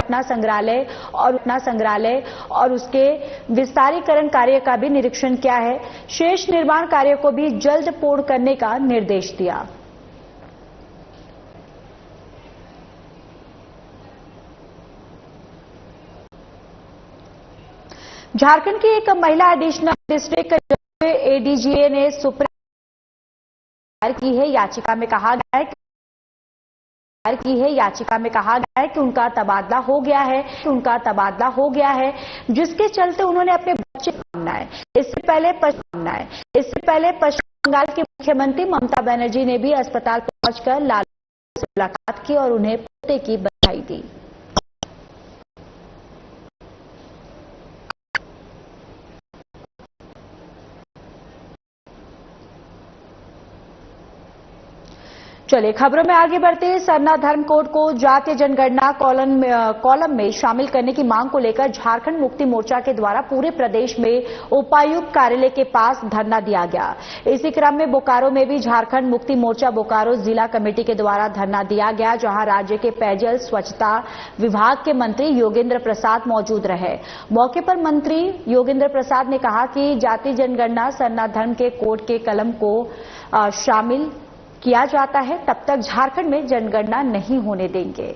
पटना संग्रहालय और उसके विस्तारीकरण कार्य का भी निरीक्षण किया है। शेष निर्माण कार्य को भी जल्द पूर्ण करने का निर्देश दिया। झारखंड की एक महिला एडिशनल डिस्ट्रिक्ट एडीजीए ने सुप्रीम की है याचिका में कहा गया है कि उनका तबादला हो गया है, जिसके चलते उन्होंने अपने बच्चे मांगना है। इससे पहले पश्चिम बंगाल की मुख्यमंत्री ममता बनर्जी ने भी अस्पताल पहुंचकर लालू से मुलाकात की और उन्हें पोते की बधाई दी। चलिए खबरों में आगे बढ़ते हैं। सरना धर्म कोड को जातीय जनगणना कॉलम में शामिल करने की मांग को लेकर झारखंड मुक्ति मोर्चा के द्वारा पूरे प्रदेश में उपायुक्त कार्यालय के पास धरना दिया गया। इसी क्रम में बोकारो में भी झारखंड मुक्ति मोर्चा बोकारो जिला कमेटी के द्वारा धरना दिया गया, जहां राज्य के पेयजल स्वच्छता विभाग के मंत्री योगेंद्र प्रसाद मौजूद रहे। मौके पर मंत्री योगेंद्र प्रसाद ने कहा कि जातीय जनगणना सरना धर्म के कोड के कलम को शामिल किया जाता है, तब तक झारखंड में जनगणना नहीं होने देंगे।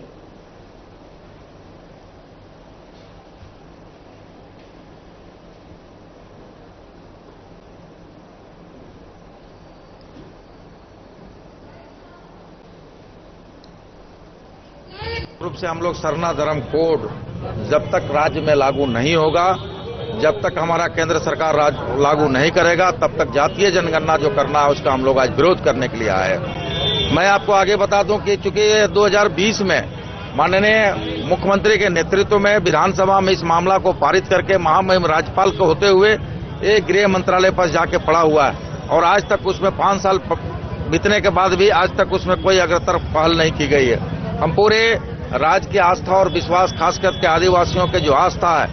रूप से हम लोग सरना धर्म कोड जब तक राज्य में लागू नहीं होगा, जब तक हमारा केंद्र सरकार लागू नहीं करेगा, तब तक जातीय जनगणना जो करना है उसका हम लोग आज विरोध करने के लिए आए। मैं आपको आगे बता दूं कि चूंकि 2020 में माननीय मुख्यमंत्री के नेतृत्व में विधानसभा में इस मामला को पारित करके महामहिम राज्यपाल को होते हुए एक गृह मंत्रालय पर जाके पड़ा हुआ है और आज तक उसमें 5 साल बीतने के बाद भी आज तक उसमें कोई अग्रतर पहल नहीं की गई है। हम पूरे राज्य की आस्था और विश्वास, खास करके आदिवासियों के जो आस्था है,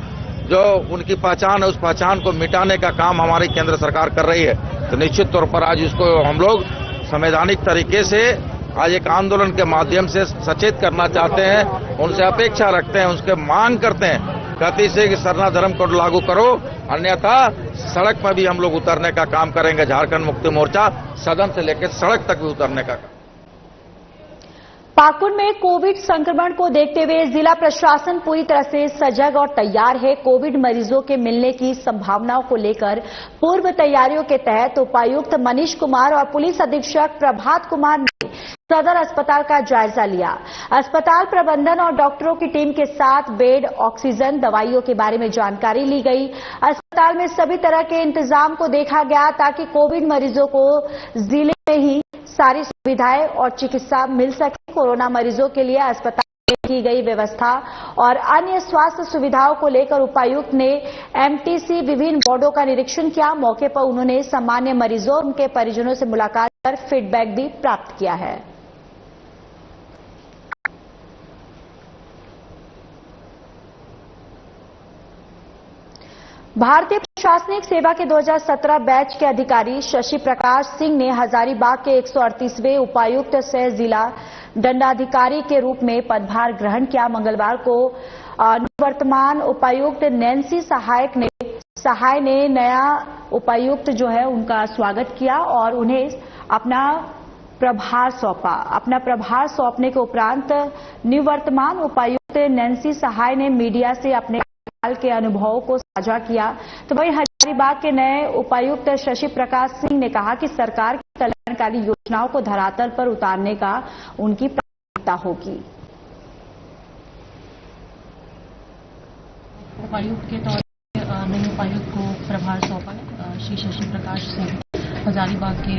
जो उनकी पहचान है, उस पहचान को मिटाने का काम हमारी केंद्र सरकार कर रही है। तो निश्चित तौर पर आज उसको हम लोग संवैधानिक तरीके से आज एक आंदोलन के माध्यम से सचेत करना चाहते हैं, उनसे अपेक्षा रखते हैं, उसके मांग करते हैं गति से कि सरना धर्म को लागू करो, अन्यथा सड़क पर भी हम लोग उतरने का काम करेंगे। झारखंड मुक्ति मोर्चा सदन से लेकर सड़क तक भी उतरने का। पाकुड़ में कोविड संक्रमण को देखते हुए जिला प्रशासन पूरी तरह से सजग और तैयार है। कोविड मरीजों के मिलने की संभावनाओं को लेकर पूर्व तैयारियों के तहत उपायुक्त मनीष कुमार और पुलिस अधीक्षक प्रभात कुमार ने सदर अस्पताल का जायजा लिया। अस्पताल प्रबंधन और डॉक्टरों की टीम के साथ बेड, ऑक्सीजन, दवाइयों के बारे में जानकारी ली गई। अस्पताल में सभी तरह के इंतजाम को देखा गया ताकि कोविड मरीजों को जिले में ही सारी सुविधाएं और चिकित्सा मिल सके। कोरोना मरीजों के लिए अस्पताल में की गई व्यवस्था और अन्य स्वास्थ्य सुविधाओं को लेकर उपायुक्त ने एमटीसी विभिन्न वार्डों का निरीक्षण किया। मौके पर उन्होंने सामान्य मरीजों और उनके परिजनों से मुलाकात कर फीडबैक भी प्राप्त किया है। भारतीय प्रशासनिक सेवा के 2017 बैच के अधिकारी शशि प्रकाश सिंह ने हजारीबाग के 138वें उपायुक्त सह जिला दंडाधिकारी के रूप में पदभार ग्रहण किया। मंगलवार को निवर्तमान उपायुक्त नैन्सी सहाय ने नया उपायुक्त जो है उनका स्वागत किया और उन्हें अपना प्रभार सौंपा। अपना प्रभार सौंपने के उपरांत निवर्तमान उपायुक्त नैन्सी सहाय ने मीडिया से अपने हाल के अनुभवों को साझा किया। तो वहीं हजारीबाग के नए उपायुक्त शशि प्रकाश सिंह ने कहा कि सरकार की कल्याणकारी योजनाओं को धरातल पर उतारने का उनकी प्राथमिकता होगी। उपायुक्त के तौर पर नए उपायुक्त को प्रभार सौंपा श्री शशि प्रकाश सिंह हजारीबाग के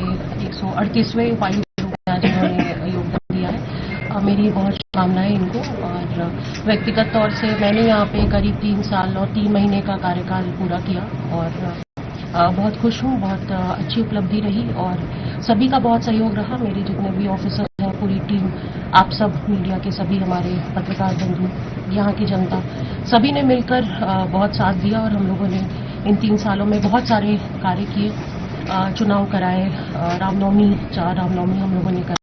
138वें उपायुक्त के रूप में आज उन्होंने योगदान दिया है। मेरी बहुत शुभकामनाएं इनको और व्यक्तिगत तौर से मैंने यहाँ पे करीब 3 साल और 3 महीने का कार्यकाल पूरा किया और बहुत खुश हूँ। बहुत अच्छी उपलब्धि रही और सभी का बहुत सहयोग रहा। मेरे जितने भी ऑफिसर हैं, पूरी टीम, आप सब मीडिया के सभी हमारे पत्रकार बंधु, यहाँ की जनता, सभी ने मिलकर बहुत साथ दिया और हम लोगों ने इन 3 सालों में बहुत सारे कार्य किए। चुनाव कराए, रामनवमी हम लोगों ने कराया।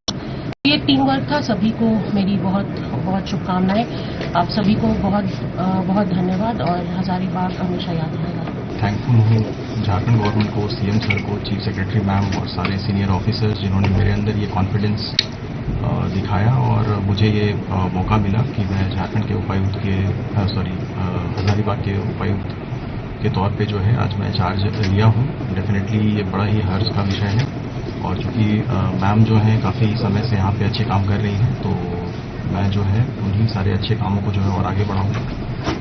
ये ग्रेट टीम वर्क था। सभी को मेरी बहुत बहुत शुभकामनाएं। आप सभी को बहुत बहुत धन्यवाद और हजारीबाग हमेशा याद रहेगा। थैंकफुल हूँ झारखंड गवर्नमेंट को, सीएम सर को, चीफ सेक्रेटरी मैम और सारे सीनियर ऑफिसर्स जिन्होंने मेरे अंदर ये कॉन्फिडेंस दिखाया और मुझे ये मौका मिला कि मैं झारखंड के उपायुक्त के हजारीबाग के उपायुक्त के तौर पे जो है आज मैं चार्ज लिया हूँ। डेफिनेटली ये बड़ा ही हर्ष का विषय है और चूंकि मैम जो है काफ़ी समय से यहाँ पे अच्छे काम कर रही हैं, तो मैं जो है उन्हीं सारे अच्छे कामों को जो है और आगे बढ़ाऊंगा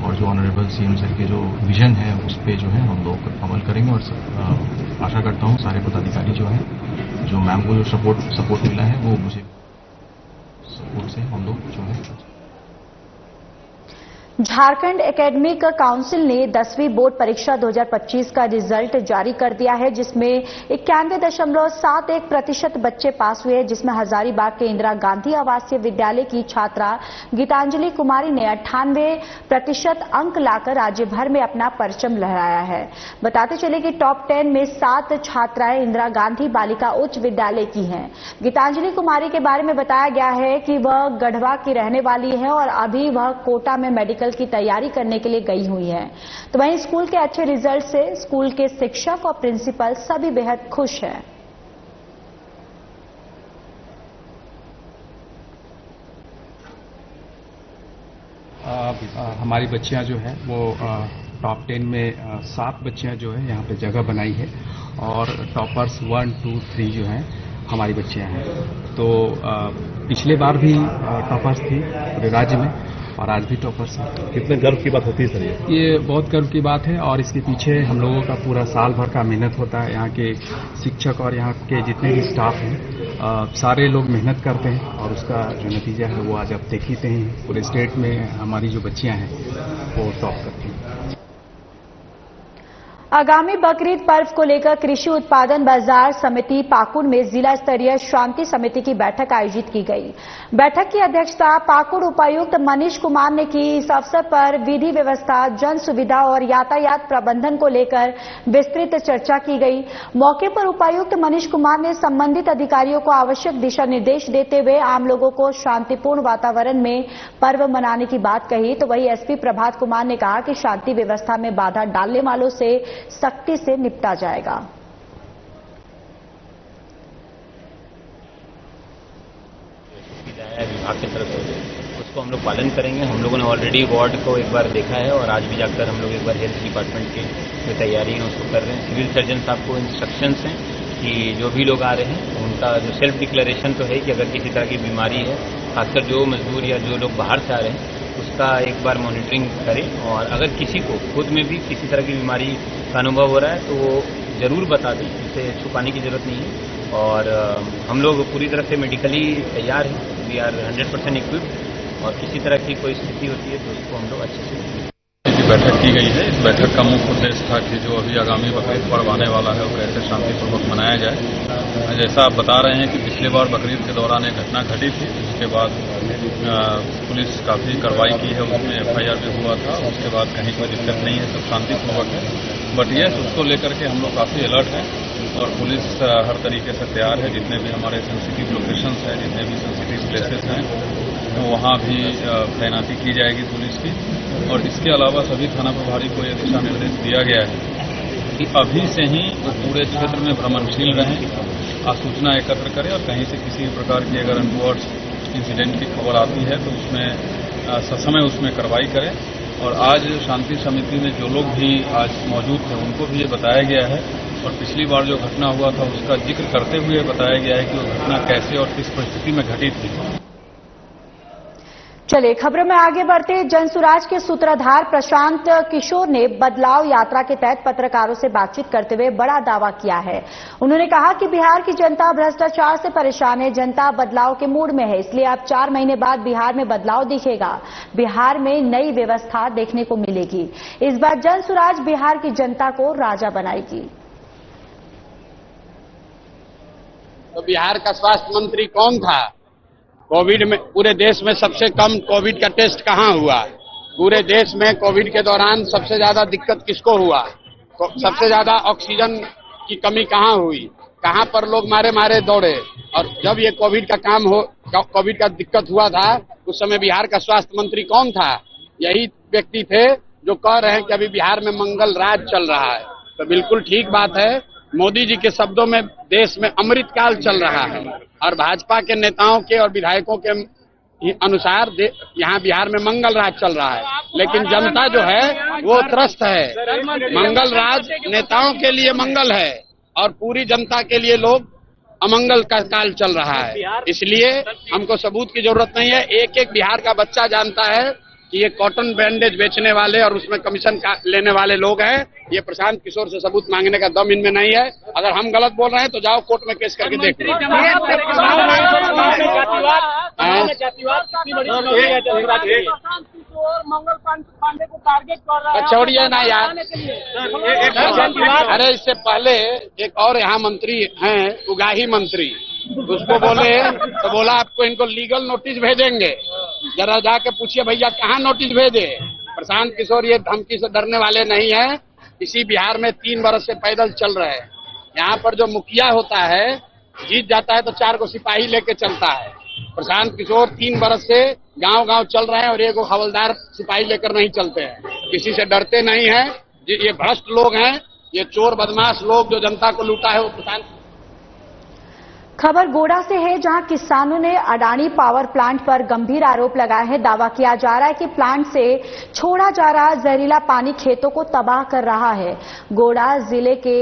और जो ऑनरेबल सीएम सर के जो विजन है उस पर जो है हम लोग अमल करेंगे और आशा करता हूँ सारे पदाधिकारी जो है, जो मैम को जो सपोर्ट मिला है वो मुझे सपोर्ट से हम लोग जो है। झारखंड एकेडमिक काउंसिल ने 10वीं बोर्ड परीक्षा 2025 का रिजल्ट जारी कर दिया है, जिसमें 91.71% बच्चे पास हुए, जिसमें हजारीबाग के इंदिरा गांधी आवासीय विद्यालय की छात्रा गीतांजलि कुमारी ने 98% अंक लाकर राज्य भर में अपना परचम लहराया है। बताते चले कि टॉप 10 में 7 छात्राएं इंदिरा गांधी बालिका उच्च विद्यालय की हैं। गीतांजलि कुमारी के बारे में बताया गया है कि वह गढ़वा की रहने वाली है और अभी वह कोटा में मेडिकल की तैयारी करने के लिए गई हुई है। तो वहीं स्कूल के अच्छे रिजल्ट से स्कूल के शिक्षक और प्रिंसिपल सभी बेहद खुश हैं। हमारी बच्चियां जो है वो टॉप 10 में 7 बच्चियां जो है यहाँ पे जगह बनाई है और टॉपर्स 1, 2, 3 जो हैं हमारी बच्चियां हैं। तो पिछले बार भी टॉपर्स थी पूरे राज्य में और आज भी टॉपर्स हैं। कितने गर्व की बात होती है सर? ये बहुत गर्व की बात है और इसके पीछे हम लोगों का पूरा साल भर का मेहनत होता है। यहाँ के शिक्षक और यहाँ के जितने भी स्टाफ हैं सारे लोग मेहनत करते हैं और उसका जो नतीजा है वो आज आप देख ही हैं। पूरे स्टेट में हमारी जो बच्चियां हैं वो टॉप करती हैं। आगामी बकरीद पर्व को लेकर कृषि उत्पादन बाजार समिति पाकुड़ में जिला स्तरीय शांति समिति की बैठक आयोजित की गई। बैठक की अध्यक्षता पाकुड़ उपायुक्त मनीष कुमार ने की। इस अवसर पर विधि व्यवस्था, जन सुविधा और यातायात प्रबंधन को लेकर विस्तृत चर्चा की गई। मौके पर उपायुक्त मनीष कुमार ने संबंधित अधिकारियों को आवश्यक दिशा निर्देश देते हुए आम लोगों को शांतिपूर्ण वातावरण में पर्व मनाने की बात कही। तो वहीं एसपी प्रभात कुमार ने कहा कि शांति व्यवस्था में बाधा डालने वालों से सख्ती से निपटा जाएगा। विभाग की तरफ से उसको हम लोग पालन करेंगे। हम लोगों ने ऑलरेडी वार्ड को एक बार देखा है और आज भी जाकर हम लोग एक बार हेल्थ डिपार्टमेंट की जो तैयारी है उसको कर रहे हैं। सिविल सर्जन साहब को इंस्ट्रक्शंस हैं कि जो भी लोग आ रहे हैं उनका जो सेल्फ डिक्लेरेशन तो है कि अगर किसी तरह की बीमारी है, खासकर जो मजदूर या जो लोग बाहर से आ रहे हैं उसका एक बार मॉनिटरिंग करें और अगर किसी को खुद में भी किसी तरह की बीमारी का अनुभव हो रहा है तो वो जरूर बता दें, इसे छुपाने की जरूरत नहीं है। और हम लोग पूरी तरह से मेडिकली तैयार हैं, वी आर 100% इक्विप्ड और किसी तरह की कोई स्थिति होती है तो उसको हम लोग अच्छे से बैठक की गई है। इस बैठक का मुख्य उद्देश्य था कि जो अभी आगामी बकरीद पर्व आने वाला है वो कैसे शांतिपूर्वक मनाया जाए। जैसा आप बता रहे हैं कि पिछली बार बकरीद के दौरान एक घटना घटी थी, उसके बाद पुलिस काफ़ी कार्रवाई की है, उसमें FIR भी हुआ था। उसके बाद कहीं कोई दिक्कत नहीं है, सब शांतिपूर्वक है। बट ये उसको लेकर के हम लोग काफ़ी अलर्ट हैं और पुलिस हर तरीके से तैयार है। जितने भी हमारे सेंसिटिव लोकेशंस हैं, जितने भी सेंसिटिव प्लेसेस हैं, तो वहाँ भी तैनाती की जाएगी पुलिस की। और इसके अलावा सभी थाना प्रभारी को यह दिशा निर्देश दिया गया है कि अभी से ही वो पूरे क्षेत्र में भ्रमणशील रहें, सूचना एकत्र करें और कहीं से किसी भी प्रकार की अगर अनटूवर्ड्स इंसिडेंट की खबर आती है तो उसमें ससमय उसमें कार्रवाई करें। और आज शांति समिति में जो लोग भी आज मौजूद थे उनको भी ये बताया गया है और पिछली बार जो घटना हुआ था उसका जिक्र करते हुए बताया गया है कि वो घटना कैसे और किस परिस्थिति में घटित थी। चलिए खबरों में आगे बढ़ते। जनसुराज के सूत्रधार प्रशांत किशोर ने बदलाव यात्रा के तहत पत्रकारों से बातचीत करते हुए बड़ा दावा किया है। उन्होंने कहा कि बिहार की जनता भ्रष्टाचार से परेशान है, जनता बदलाव के मूड में है, इसलिए अब 4 महीने बाद बिहार में बदलाव दिखेगा। बिहार में नई व्यवस्था देखने को मिलेगी। इस बार जनसुराज बिहार की जनता को राजा बनाएगी। तो बिहार का स्वास्थ्य मंत्री कौन था? कोविड में पूरे देश में सबसे कम कोविड का टेस्ट कहां हुआ? पूरे देश में कोविड के दौरान सबसे ज्यादा दिक्कत किसको हुआ? सबसे ज्यादा ऑक्सीजन की कमी कहां हुई? कहां पर लोग मारे मारे दौड़े? और जब ये कोविड का काम कोविड का दिक्कत हुआ था उस समय बिहार का स्वास्थ्य मंत्री कौन था? यही व्यक्ति थे जो कह रहे हैं कि अभी बिहार में मंगल राज चल रहा है। तो बिल्कुल ठीक बात है। मोदी जी के शब्दों में देश में अमृत काल चल रहा है और भाजपा के नेताओं के और विधायकों के अनुसार यहाँ बिहार में मंगल राज चल रहा है, लेकिन जनता जो है वो त्रस्त है। मंगल राज नेताओं के लिए मंगल है और पूरी जनता के लिए लोग अमंगल का काल चल रहा है। इसलिए हमको सबूत की जरूरत नहीं है। एक एक बिहार का बच्चा जानता है कि ये कॉटन बैंडेज बेचने वाले और उसमें कमीशन लेने वाले लोग हैं। ये प्रशांत किशोर से सबूत मांगने का दम इनमें नहीं है। अगर हम गलत बोल रहे हैं तो जाओ कोर्ट में केस करके देख लो। छोड़िए ना यार। अरे इससे पहले एक और यहाँ मंत्री हैं, उगाही मंत्री, उसको बोले तो बोला आपको इनको लीगल नोटिस भेजेंगे, जरा जाके पूछिए भैया कहाँ नोटिस भेजे। प्रशांत किशोर ये धमकी से डरने वाले नहीं है। इसी बिहार में 3 बरस से पैदल चल रहे हैं। यहाँ पर जो मुखिया होता है जीत जाता है तो 4 को सिपाही लेके चलता है। प्रशांत किशोर 3 बरस से गांव गांव चल रहे हैं और एक हवलदार सिपाही लेकर नहीं चलते हैं, किसी से डरते नहीं है। ये भ्रष्ट लोग हैं, ये चोर बदमाश लोग जो जनता को लूटा है वो प्रशांत। खबर गोड़ा से है, जहां किसानों ने अडानी पावर प्लांट पर गंभीर आरोप लगाए हैं। दावा किया जा रहा है कि प्लांट से छोड़ा जा रहा जहरीला पानी खेतों को तबाह कर रहा है। गोड़ा जिले के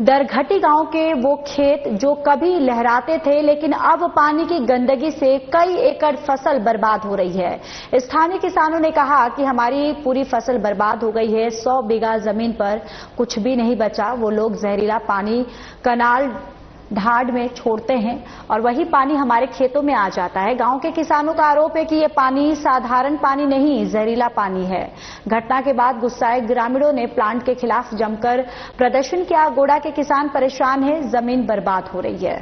दरघटी गांव के वो खेत जो कभी लहराते थे, लेकिन अब पानी की गंदगी से कई एकड़ फसल बर्बाद हो रही है। स्थानीय किसानों ने कहा कि हमारी पूरी फसल बर्बाद हो गई है। 100 बीघा जमीन पर कुछ भी नहीं बचा। वो लोग जहरीला पानी कनाल ढाड में छोड़ते हैं और वही पानी हमारे खेतों में आ जाता है। गांव के किसानों का आरोप है कि ये पानी साधारण पानी नहीं, जहरीला पानी है। घटना के बाद गुस्साए ग्रामीणों ने प्लांट के खिलाफ जमकर प्रदर्शन किया। गोड़ा के किसान परेशान हैं, जमीन बर्बाद हो रही है।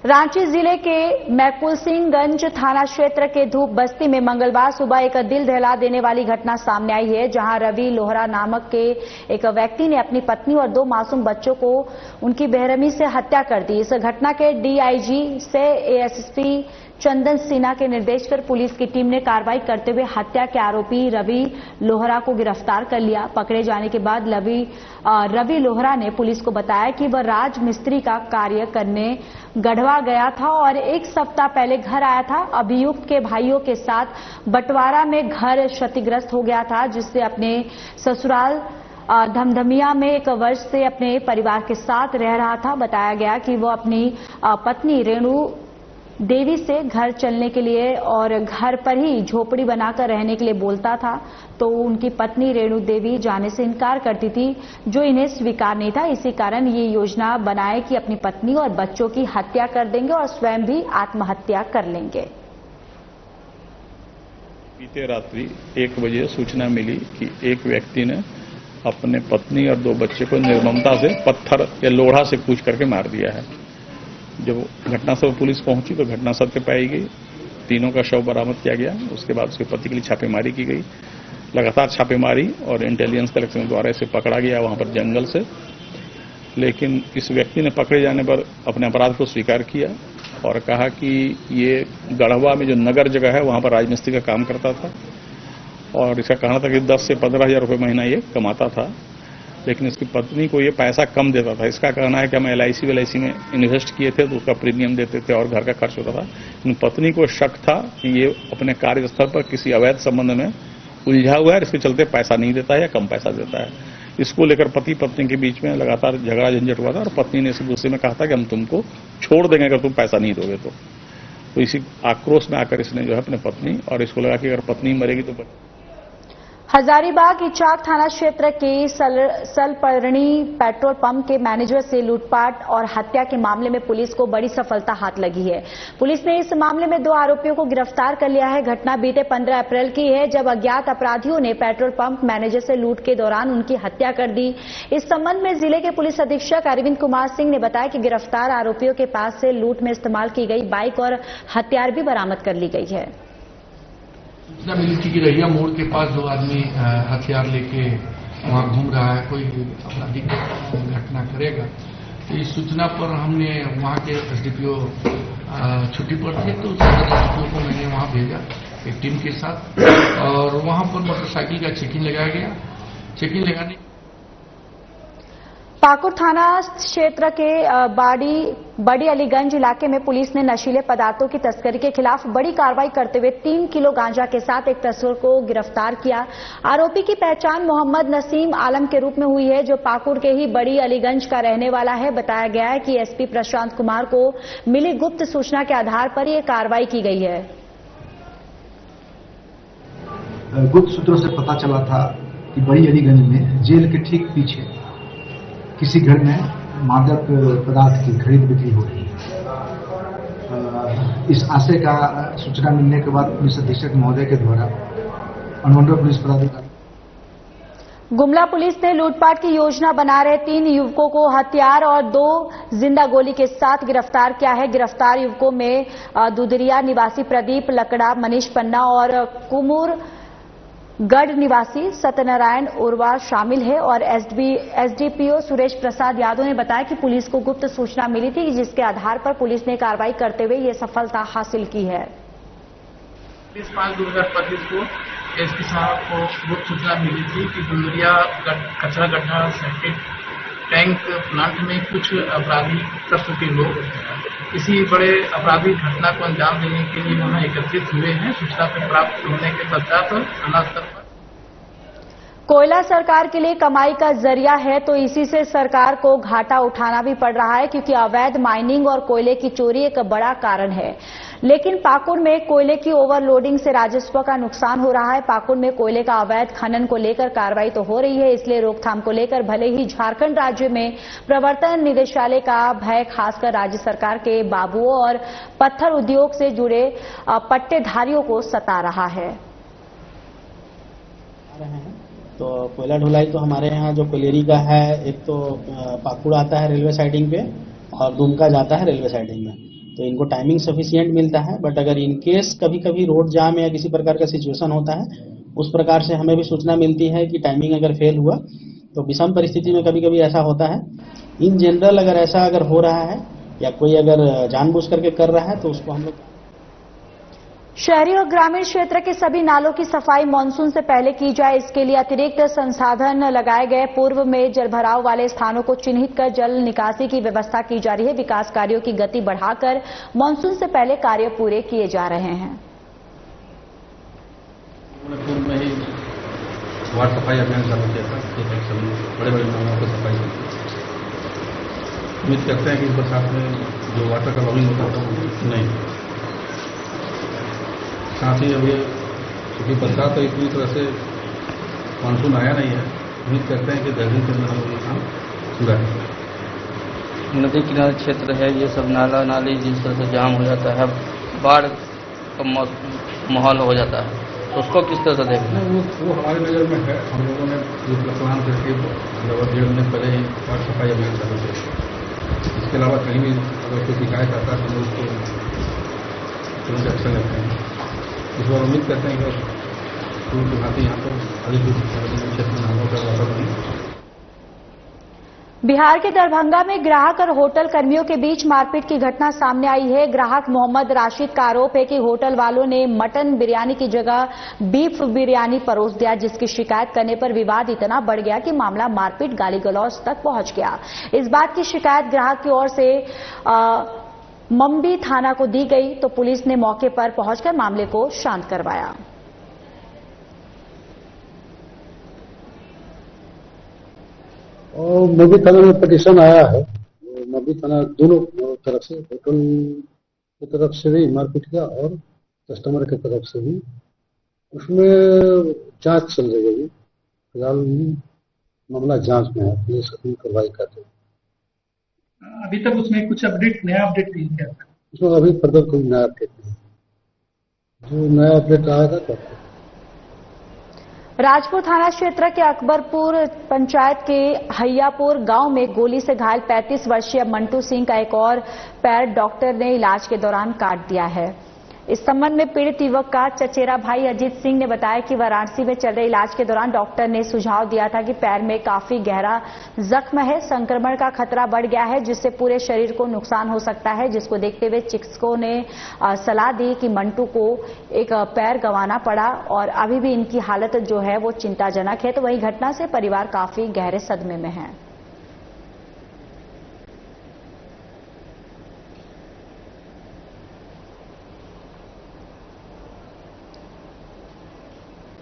रांची जिले के मैकुल सिंहगंज थाना क्षेत्र के धूप बस्ती में मंगलवार सुबह एक दिल दहला देने वाली घटना सामने आई है, जहां रवि लोहरा नामक के एक व्यक्ति ने अपनी पत्नी और 2 मासूम बच्चों को उनकी बेरहमी से हत्या कर दी। इस घटना के डीआईजी से एएसपी चंदन सिन्हा के निर्देश पर पुलिस की टीम ने कार्रवाई करते हुए हत्या के आरोपी रवि लोहरा को गिरफ्तार कर लिया। पकड़े जाने के बाद रवि लोहरा ने पुलिस को बताया कि वह राज मिस्त्री का कार्य करने गढ़वा गया था और 1 सप्ताह पहले घर आया था। अभियुक्त के भाइयों के साथ बंटवारा में घर क्षतिग्रस्त हो गया था, जिससे अपने ससुराल धमधमिया में 1 वर्ष से अपने परिवार के साथ रह रहा था। बताया गया कि वो अपनी पत्नी रेणु देवी से घर चलने के लिए और घर पर ही झोपड़ी बनाकर रहने के लिए बोलता था, तो उनकी पत्नी रेणु देवी जाने से इनकार करती थी, जो इन्हें स्वीकार नहीं था। इसी कारण ये योजना बनाए कि अपनी पत्नी और बच्चों की हत्या कर देंगे और स्वयं भी आत्महत्या कर लेंगे। बीते रात्रि 1 बजे सूचना मिली कि एक व्यक्ति ने अपने पत्नी और 2 बच्चे को निर्ममता से पत्थर या लोढ़ा से कूच करके मार दिया है। जब घटनास्थल पुलिस पहुंची तो घटनास्थल पे पाई गई, तीनों का शव बरामद किया गया। उसके बाद उसके पति के लिए छापेमारी की गई। लगातार छापेमारी और इंटेलिजेंस कलेक्शन द्वारा इसे पकड़ा गया वहां पर जंगल से। लेकिन इस व्यक्ति ने पकड़े जाने पर अपने अपराध को स्वीकार किया और कहा कि ये गढ़वा में जो नगर जगह है वहां पर राजमिस्त्री का काम करता था और इसका कहना था कि 10 से 15,000 रुपये महीना ये कमाता था, लेकिन इसकी पत्नी को ये पैसा कम देता था। इसका कहना है कि हम LIC में इन्वेस्ट किए थे तो उसका प्रीमियम देते थे और घर का खर्च होता था। लेकिन पत्नी को शक था कि ये अपने कार्यस्थल पर किसी अवैध संबंध में उलझा हुआ है, इसके चलते पैसा नहीं देता है या कम पैसा देता है। इसको लेकर पति पत्नी के बीच में लगातार झगड़ा झंझट हुआ था और पत्नी ने इस गुस्से में कहा था कि हम तुमको छोड़ देंगे अगर तुम पैसा नहीं दोगे तो इसी आक्रोश में आकर इसने जो है अपने पत्नी और इसको लगा कि अगर पत्नी मरेगी तो हजारीबाग इचाक थाना क्षेत्र के सलपर्णी पेट्रोल पंप के मैनेजर से लूटपाट और हत्या के मामले में पुलिस को बड़ी सफलता हाथ लगी है। पुलिस ने इस मामले में 2 आरोपियों को गिरफ्तार कर लिया है। घटना बीते 15 अप्रैल की है, जब अज्ञात अपराधियों ने पेट्रोल पंप मैनेजर से लूट के दौरान उनकी हत्या कर दी। इस संबंध में जिले के पुलिस अधीक्षक अरविंद कुमार सिंह ने बताया कि गिरफ्तार आरोपियों के पास से लूट में इस्तेमाल की गई बाइक और हथियार भी बरामद कर ली गई है। सूचना मिली थी कि रहिया मोड़ के पास 2 आदमी हथियार लेके वहाँ घूम रहा है, कोई आपराधिक घटना करेगा तो इस सूचना पर हमने वहाँ के एसडीपीओ छुट्टी पर थे तो एसडीपीओ को मैंने वहाँ भेजा एक टीम के साथ और वहाँ पर मोटरसाइकिल का चेकिंग लगाया गया। चेकिंग लगाने पाकुड़ थाना क्षेत्र के बड़ी अलीगंज इलाके में पुलिस ने नशीले पदार्थों की तस्करी के खिलाफ बड़ी कार्रवाई करते हुए 3 किलो गांजा के साथ एक तस्कर को गिरफ्तार किया। आरोपी की पहचान मोहम्मद नसीम आलम के रूप में हुई है, जो पाकुड़ के ही बड़ी अलीगंज का रहने वाला है। बताया गया है कि एसपी प्रशांत कुमार को मिली गुप्त सूचना के आधार पर यह कार्रवाई की गई है। गुप्त सूत्रों से पता चला था कि बड़ी अलीगंज में जेल के ठीक पीछे किसी घर में मादक पदार्थ की खरीद बिक्री हो रही है। इस आशय का सूचना मिलने के बाद पुलिस अधीक्षक महोदय के द्वारा अनुमंडल पुलिस पदाधिकारी गुमला पुलिस ने लूटपाट की योजना बना रहे 3 युवकों को हथियार और 2 जिंदा गोली के साथ गिरफ्तार किया है। गिरफ्तार युवकों में दुदरिया निवासी प्रदीप लकड़ा, मनीष पन्ना और कुमूर गढ़ निवासी सत्यनारायण उर्वा शामिल है। और एसडीपीओ सुरेश प्रसाद यादव ने बताया कि पुलिस को गुप्त सूचना मिली थी, जिसके आधार पर पुलिस ने कार्रवाई करते हुए ये सफलता हासिल की है। 5/2025 को एसपी साहब को गुप्त सूचना मिली थी कि दुलरिया कचरा गड्ढा सेप्टिक टैंक प्लांट में कुछ अपराधी तत्व के लोग किसी बड़े आपराधिक घटना को अंजाम देने के लिए वहां एकत्रित हुए हैं। सूचना पर प्राप्त होने के पश्चात थाना स्तर पर कोयला सरकार के लिए कमाई का जरिया है, तो इसी से सरकार को घाटा उठाना भी पड़ रहा है, क्योंकि अवैध माइनिंग और कोयले की चोरी एक बड़ा कारण है। लेकिन पाकुड़ में कोयले की ओवरलोडिंग से राजस्व का नुकसान हो रहा है। पाकुड़ में कोयले का अवैध खनन को लेकर कार्रवाई तो हो रही है, इसलिए रोकथाम को लेकर भले ही झारखंड राज्य में प्रवर्तन निदेशालय का भय खासकर राज्य सरकार के बाबुओं और पत्थर उद्योग से जुड़े पट्टेधारियों को सता रहा है। तो कोयला ढुलाई तो हमारे यहाँ जो कोयलेरी का है, एक तो पाकुड़ आता है रेलवे साइडिंग पे और दुमका जाता है रेलवे साइडिंग में, तो इनको टाइमिंग सफिशिएंट मिलता है। बट अगर इन केस कभी कभी रोड जाम या किसी प्रकार का सिचुएशन होता है, उस प्रकार से हमें भी सूचना मिलती है कि टाइमिंग अगर फेल हुआ तो विषम परिस्थिति में कभी कभी ऐसा होता है। इन जनरल अगर ऐसा अगर हो रहा है या कोई अगर जानबूझ करके कर रहा है तो उसको हम लोग शहरी और ग्रामीण क्षेत्र के सभी नालों की सफाई मानसून से पहले की जाए, इसके लिए अतिरिक्त संसाधन लगाए गए। पूर्व में जलभराव वाले स्थानों को चिन्हित कर जल निकासी की व्यवस्था की जा रही है। विकास कार्यों की गति बढ़ाकर मानसून से पहले कार्य पूरे किए जा रहे हैं। पूर्व में ही वार्ड सफाई अभियान चालू किया था, तो सभी बड़े नालों को सफाई उम्मीद करते हैं कि इस बरसात में जो वाटर का लॉगिंग होता था वो नहीं। साथ ही अब ये क्योंकि बरसात तो पूरी तरह से मानसून आया नहीं है, उम्मीद करते हैं कि 10 दिन के अंदर हम लोग ये काम पूरा करें। नदी किनारे क्षेत्र है, ये सब नाला नाली जिस तरह से जाम हो जाता है, बाढ़ का माहौल हो जाता है, तो उसको किस तरह से देखना है? वो हमारे नज़र में है। हम लोगों ने प्लान करके लगभग 1.5 महीने पहले ही वार्ड सफाई अभियान चालू किया। इसके अलावा कहीं भी अगर कोई शिकायत आता है तो हम लोग उसको तुरंत एक्शन लेते हैं। इस बार उम्मीद करते हैं कि पूर्व की भांति यहाँ पर अलीपुर क्षेत्र में नालों का वातावरण। बिहार के दरभंगा में ग्राहक और होटल कर्मियों के बीच मारपीट की घटना सामने आई है। ग्राहक मोहम्मद राशिद का आरोप है कि होटल वालों ने मटन बिरयानी की जगह बीफ बिरयानी परोस दिया, जिसकी शिकायत करने पर विवाद इतना बढ़ गया कि मामला मारपीट गाली गलौज तक पहुंच गया। इस बात की शिकायत ग्राहक की ओर से मम्बी थाना को दी गई, तो पुलिस ने मौके पर पहुंचकर मामले को शांत करवाया। और मम्बी थाना में पिटीशन आया है। मम्बी थाना दोनों तरफ से, होटल की तरफ से भी मारपीट किया और कस्टमर की तरफ से भी। उसमें जांच चल रही है। फिलहाल मामला जांच में है, पुलिस अपनी कार्रवाई कर रही है। अभी तक उसमें कुछ नया अपडेट नहीं किया था। उसमें अभी फर्दर कोई नया अपडेट नहीं, जो नया अपडेट आएगा तो राजपुर थाना क्षेत्र के अकबरपुर पंचायत के हैयापुर गांव में गोली से घायल 35 वर्षीय मंटू सिंह का एक और पैर डॉक्टर ने इलाज के दौरान काट दिया है। इस संबंध में पीड़ित युवक का चचेरा भाई अजीत सिंह ने बताया कि वाराणसी में चल रहे इलाज के दौरान डॉक्टर ने सुझाव दिया था कि पैर में काफी गहरा जख्म है, संक्रमण का खतरा बढ़ गया है जिससे पूरे शरीर को नुकसान हो सकता है, जिसको देखते हुए चिकित्सकों ने सलाह दी कि मंटू को एक पैर गंवाना पड़ा और अभी भी इनकी हालत जो है वो चिंताजनक है। तो वही घटना से परिवार काफी गहरे सदमे में है।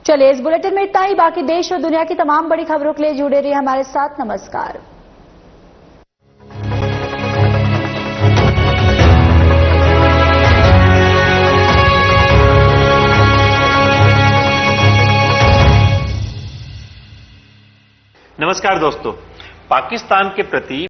चलिए इस बुलेटिन में इतना ही। बाकी देश और दुनिया की तमाम बड़ी खबरों के लिए जुड़े रहिए हमारे साथ। नमस्कार। नमस्कार दोस्तों, पाकिस्तान के प्रति